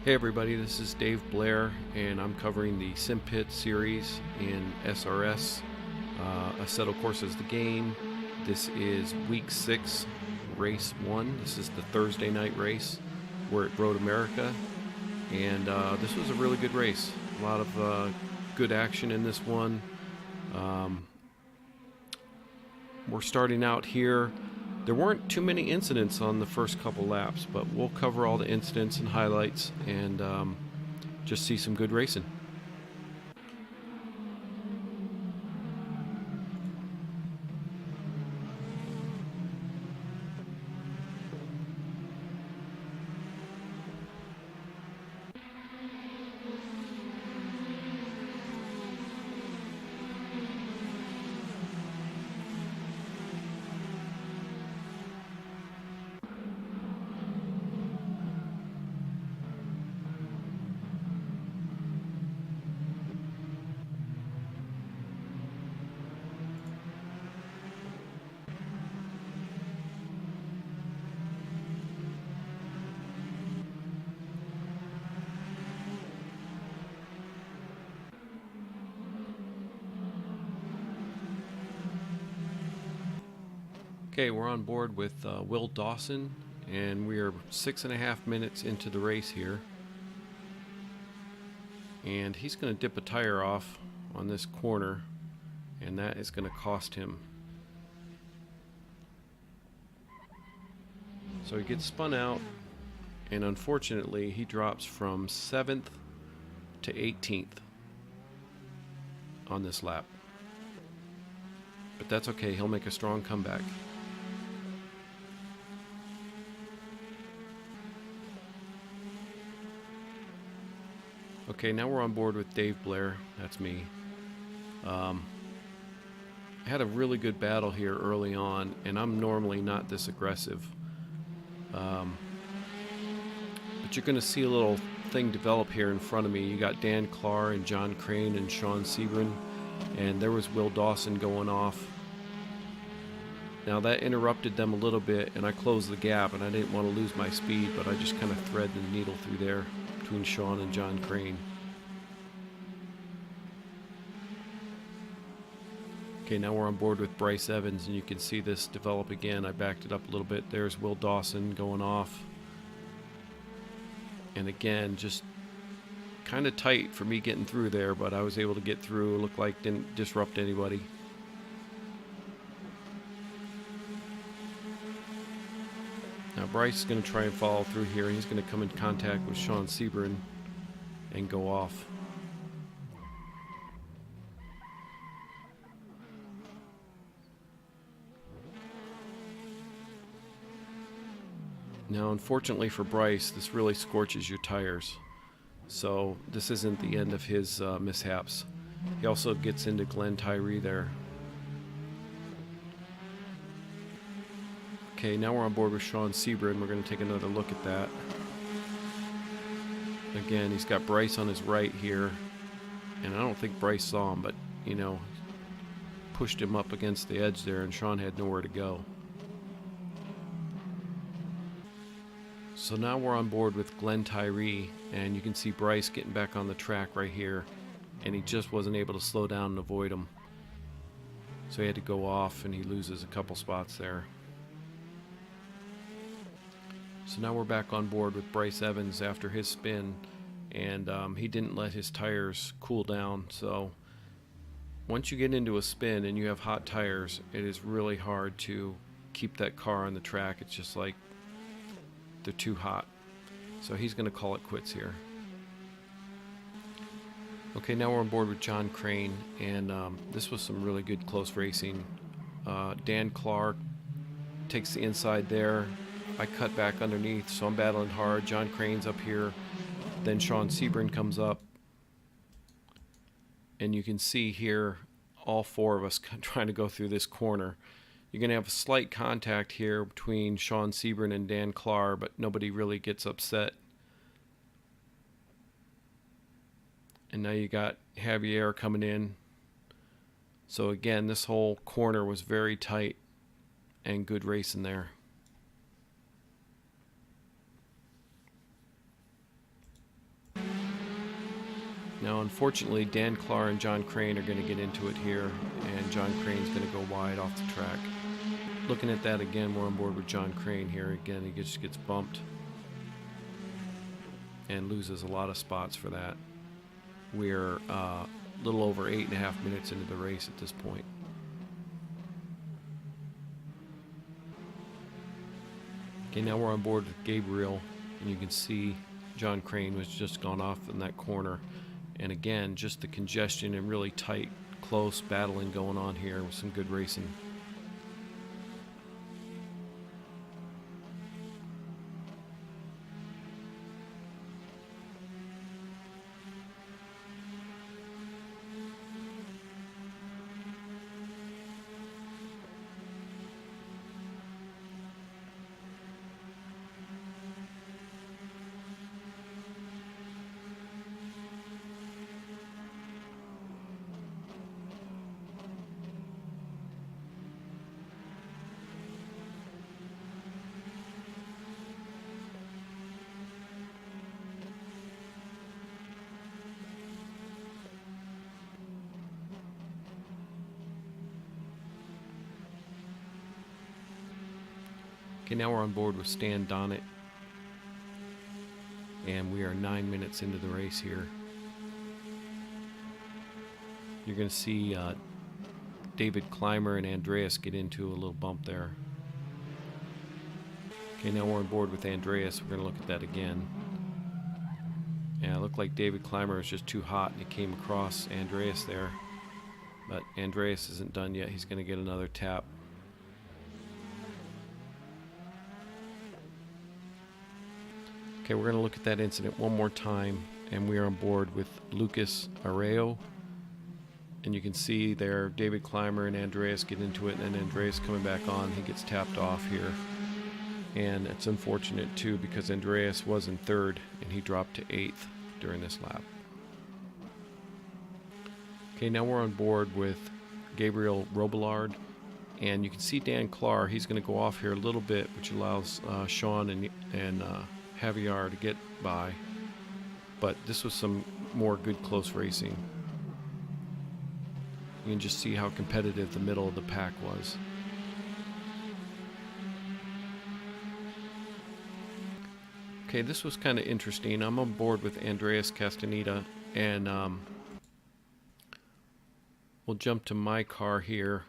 Hey everybody, this is Dave Blair, and I'm covering the Simpit series in SRS, Assetto Corsa's the game. This is week 6, race 1. This is the Thursday night race. We're at Road America, and this was a really good race. A lot of good action in this one. We're starting out here. There weren't too many incidents on the first couple laps, but we'll cover all the incidents and highlights and just see some good racing. Okay, we're on board with Will Dawson, and we are 6.5 minutes into the race here. And he's going to dip a tire off on this corner, and that is going to cost him. So he gets spun out, and unfortunately he drops from 7th to 18th on this lap. But that's okay, he'll make a strong comeback. Okay, now we're on board with Dave Blair. That's me. I had a really good battle here early on, and I'm normally not this aggressive. But you're going to see a little thing develop here in front of me. You got Dan Clark and John Crane and Sean Sebring, and there was Will Dawson going off. Now that interrupted them a little bit, and I closed the gap, and I didn't want to lose my speed, but I just kind of threaded the needle through there between Sean and John Crane. Okay, now we're on board with Bryce Evans, and you can see this develop again. I backed it up a little bit. There's Will Dawson going off. And again, just kind of tight for me getting through there, but I was able to get through. It looked like didn't disrupt anybody. Now Bryce is going to try and follow through here. He's going to come in contact with Sean Sebring and go off. Now unfortunately for Bryce, this really scorches your tires. So this isn't the end of his mishaps. He also gets into Glenn Tyree there. Okay, now we're on board with Sean Sebring. We're going to take another look at that. Again, he's got Bryce on his right here. And I don't think Bryce saw him, but, you know, pushed him up against the edge there, and Sean had nowhere to go. So now we're on board with Glenn Tyree, and you can see Bryce getting back on the track right here, and he just wasn't able to slow down and avoid him. So he had to go off, and he loses a couple spots there. So now we're back on board with Bryce Evans after his spin, and he didn't let his tires cool down. So once you get into a spin and you have hot tires, it is really hard to keep that car on the track. It's just like they're too hot. So he's going to call it quits here. Okay, now we're on board with John Crane, and this was some really good close racing. Dan Clark takes the inside there. I cut back underneath, so I'm battling hard. John Crane's up here. Then Sean Sebring comes up. And you can see here all four of us trying to go through this corner. You're going to have a slight contact here between Sean Sebring and Dan Clark, but nobody really gets upset. And now you got Javier coming in. So again, this whole corner was very tight and good racing there. Now, unfortunately, Dan Clark and John Crane are going to get into it here, and John Crane's going to go wide off the track. Looking at that again, we're on board with John Crane here. Again, he just gets bumped and loses a lot of spots for that. We're a little over 8.5 minutes into the race at this point. Okay, now we're on board with Gabriel, and you can see John Crane was just gone off in that corner. And again, just the congestion and really tight, close battling going on here with some good racing. Okay, now we're on board with Stan Donnet, and we are 9 minutes into the race here. You're going to see David Clymer and Andreas get into a little bump there. Okay, now we're on board with Andreas. We're going to look at that again. Yeah, it looked like David Clymer was just too hot, and he came across Andreas there. But Andreas isn't done yet. He's going to get another tap. Okay, we're going to look at that incident one more time, and we are on board with Lucas Arreo. And you can see there David Clymer and Andreas get into it, and then Andreas coming back on. He gets tapped off here. And it's unfortunate too, because Andreas was in third, and he dropped to 8th during this lap. Okay, now we're on board with Gabriel Robillard. And you can see Dan Clark. He's going to go off here a little bit, which allows Sean and Javier to get by, but this was some more good close racing. You can just see how competitive the middle of the pack was. Okay, this was kind of interesting. I'm on board with Andreas Castaneda, and we'll jump to my car here,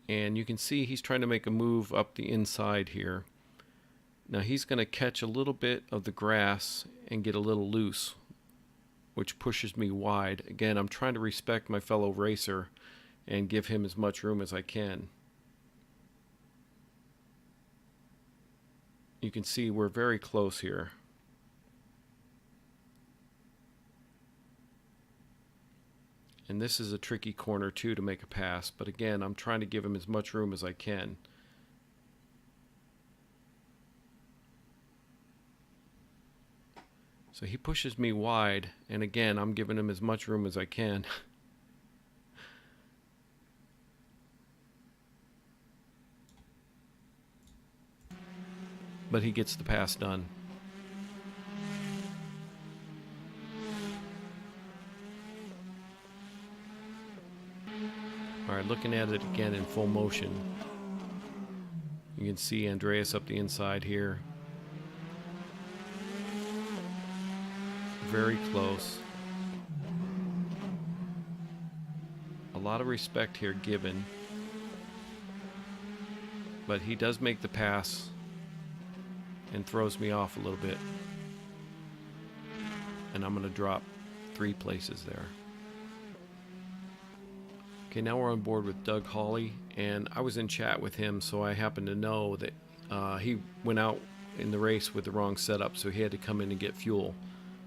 and you can see he's trying to make a move up the inside here. Now he's going to catch a little bit of the grass and get a little loose, which pushes me wide. Again, I'm trying to respect my fellow racer and give him as much room as I can. You can see we're very close here. And this is a tricky corner too to make a pass, but again, I'm trying to give him as much room as I can. So he pushes me wide, and again, I'm giving him as much room as I can. But he gets the pass done. All right, looking at it again in full motion. You can see Andreas up the inside here. Very close. A lot of respect here given. But he does make the pass and throws me off a little bit. And I'm going to drop 3 places there. Okay, now we're on board with Doug Hawley, and I was in chat with him, so I happen to know that he went out in the race with the wrong setup, so he had to come in and get fuel.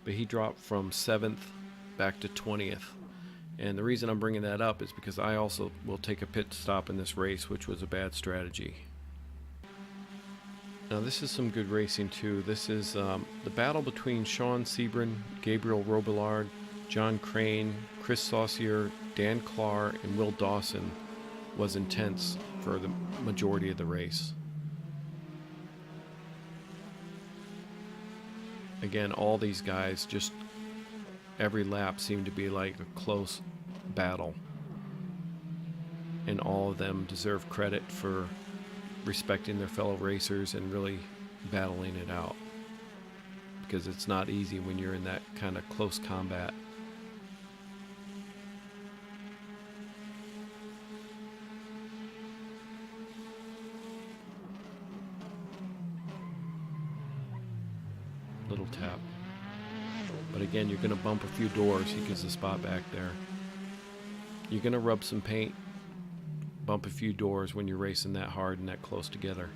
But he dropped from 7th back to 20th. And the reason I'm bringing that up is because I also will take a pit stop in this race, which was a bad strategy. Now this is some good racing too. This is the battle between Sean Sebring, Gabriel Robillard, John Crane, Chris Saucier, Dan Clark, and Will Dawson was intense for the majority of the race. Again, all these guys just every lap seemed to be like a close battle. And all of them deserve credit for respecting their fellow racers and really battling it out. Because it's not easy when you're in that kind of close combat. Little tap. But again, you're going to bump a few doors. He gets the spot back there. You're going to rub some paint, bump a few doors when you're racing that hard and that close together.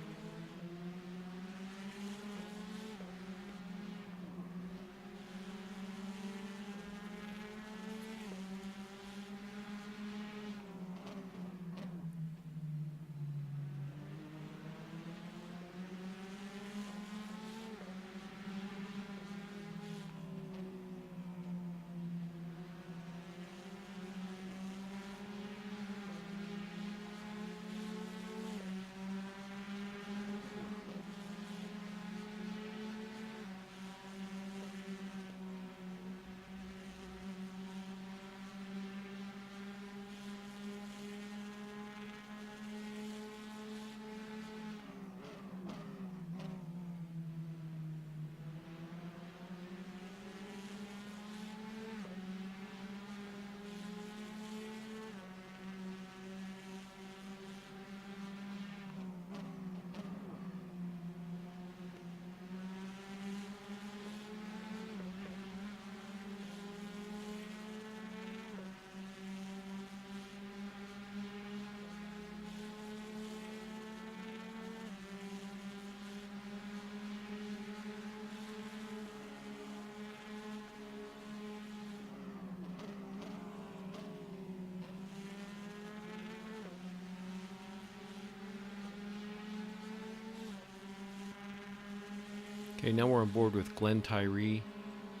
Okay, now we're on board with Glenn Tyree,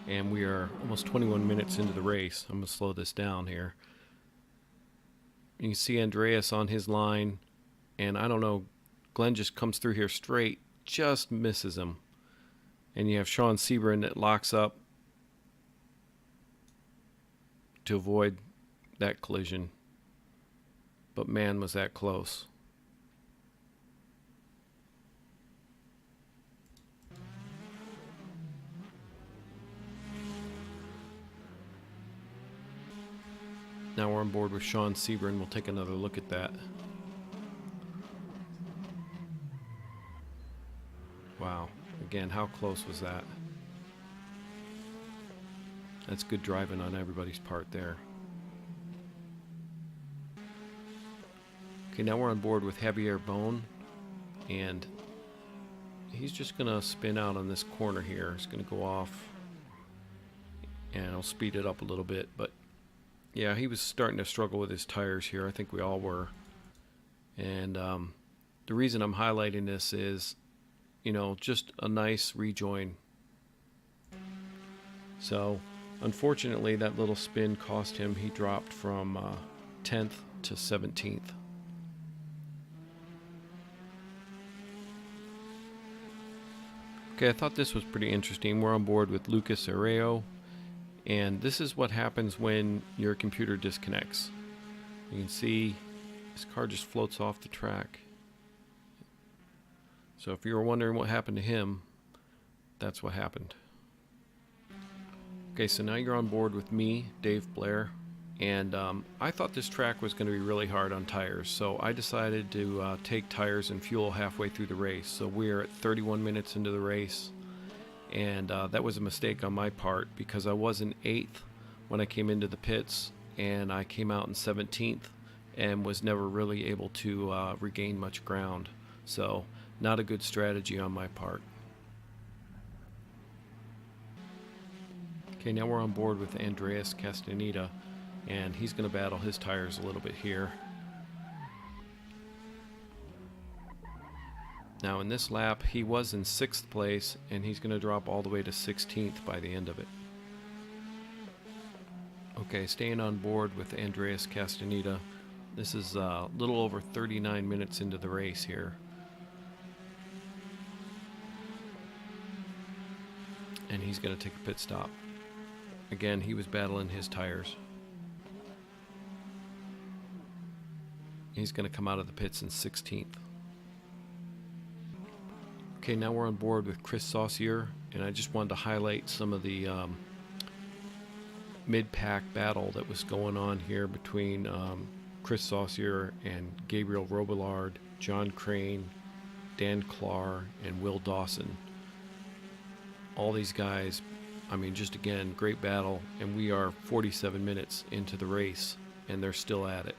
and we are almost 21 minutes into the race. I'm going to slow this down here. You can see Andreas on his line, and I don't know, Glenn just comes through here straight, just misses him. And you have Sean Sebring that locks up to avoid that collision. But man, was that close. Now we're on board with Sean Sebring. We'll take another look at that. Wow. Again, how close was that? That's good driving on everybody's part there. Okay, now we're on board with Javier Bone, and he's just going to spin out on this corner here. He's going to go off, and I'll speed it up a little bit, but yeah, he was starting to struggle with his tires here. I think we all were. And the reason I'm highlighting this is, you know, just a nice rejoin. So, unfortunately, that little spin cost him. He dropped from 10th to 17th. Okay, I thought this was pretty interesting. We're on board with Lucas Arreo. And this is what happens when your computer disconnects. You can see this car just floats off the track. So if you were wondering what happened to him, that's what happened. Okay, so now you're on board with me, Dave Blair. And I thought this track was going to be really hard on tires. So I decided to take tires and fuel halfway through the race. So we're at 31 minutes into the race. And that was a mistake on my part because I was in 8th when I came into the pits, and I came out in 17th and was never really able to regain much ground. So not a good strategy on my part. Okay, now we're on board with Andreas Castaneda, and he's going to battle his tires a little bit here. Now in this lap, he was in 6th place, and he's going to drop all the way to 16th by the end of it. Okay, staying on board with Andreas Castaneda. This is a little over 39 minutes into the race here. And he's going to take a pit stop. Again, he was battling his tires. He's going to come out of the pits in 16th. Okay, now we're on board with Chris Saucier, and I just wanted to highlight some of the mid-pack battle that was going on here between Chris Saucier and Gabriel Robillard, John Crane, Dan Clark, and Will Dawson. All these guys, I mean, just again, great battle, and we are 47 minutes into the race, and they're still at it.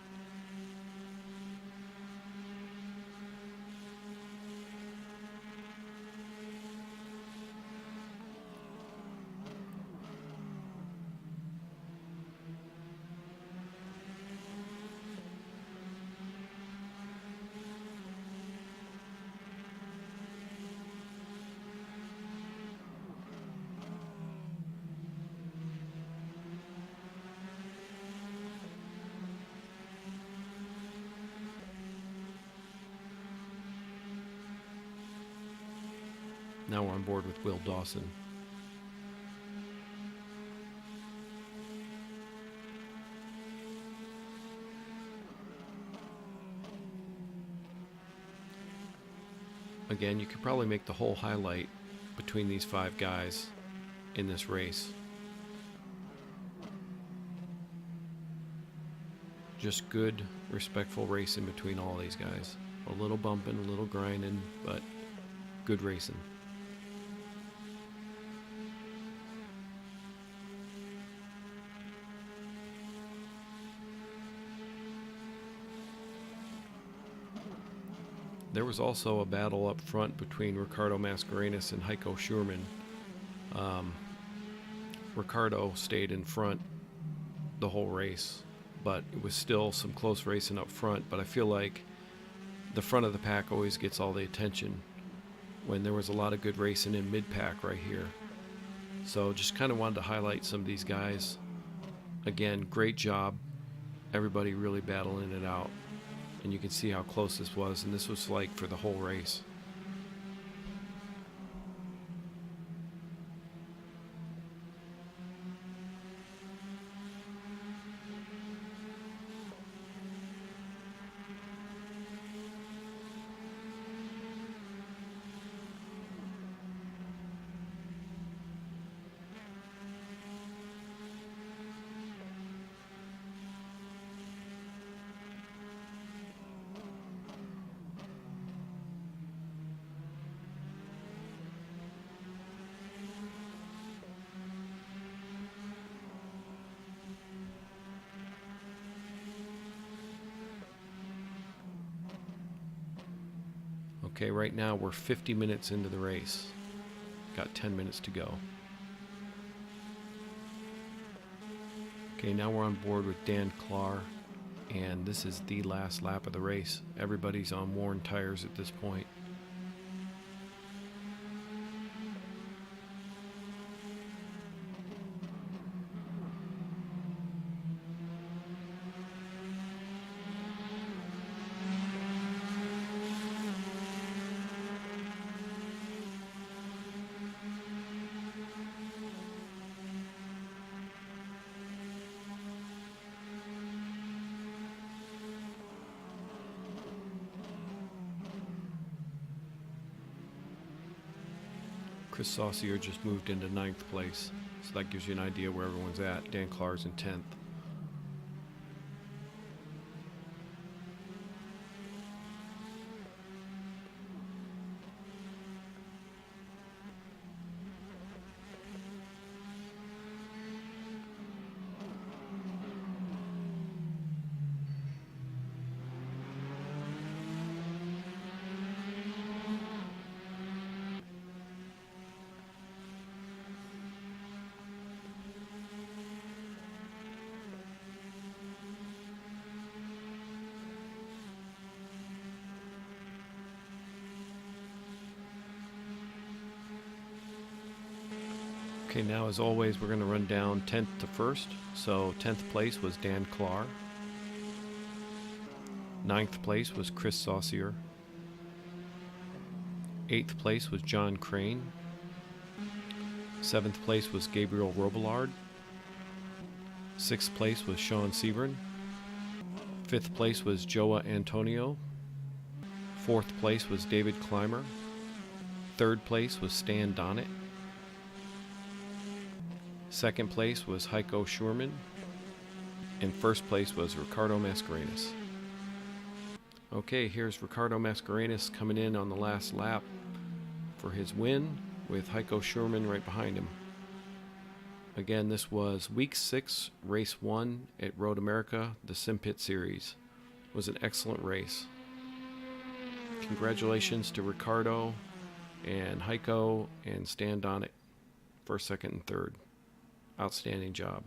Now we're on board with Will Dawson. Again, you could probably make the whole highlight between these 5 guys in this race. Just good, respectful racing between all these guys. A little bumping, a little grinding, but good racing. There was also a battle up front between Ricardo Mascarenas and Heiko Schurman. Ricardo stayed in front the whole race, but it was still some close racing up front. But I feel like the front of the pack always gets all the attention when there was a lot of good racing in mid-pack right here. So just kind of wanted to highlight some of these guys. Again, great job. Everybody really battling it out. And you can see how close this was, and this was like for the whole race. Okay, right now we're 50 minutes into the race. Got 10 minutes to go. Okay, now we're on board with Dan Clark, and this is the last lap of the race. Everybody's on worn tires at this point. Chris Saucier just moved into 9th place, so that gives you an idea where everyone's at. Dan Clark's in 10th. Okay, now as always, we're going to run down 10th to 1st. So 10th place was Dan Clark. 9th place was Chris Saucier. 8th place was John Crane. 7th place was Gabriel Robillard. Sixth place was Sean Sebring. Fifth place was Joa Antonio. Fourth place was David Clymer. Third place was Stan Donnet. Second place was Heiko Schurman. And first place was Ricardo Mascarenas. Okay, here's Ricardo Mascarenas coming in on the last lap for his win, with Heiko Schurman right behind him. Again, this was week 6, race 1 at Road America, the Simpit Series. It was an excellent race. Congratulations to Ricardo and Heiko and Stan Donnet, first, second, and third. Outstanding job.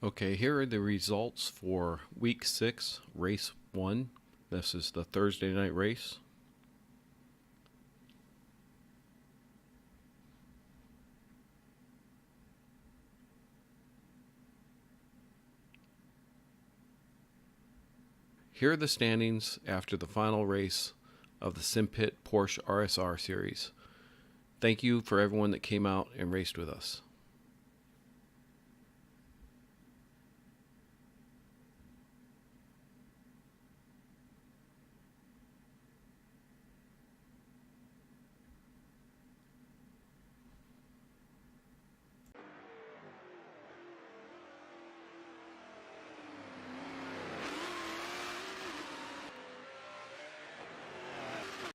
Okay, here are the results for week 6, race 1. This is the Thursday night race. Here are the standings after the final race of the Simpit Porsche RSR series. Thank you for everyone that came out and raced with us.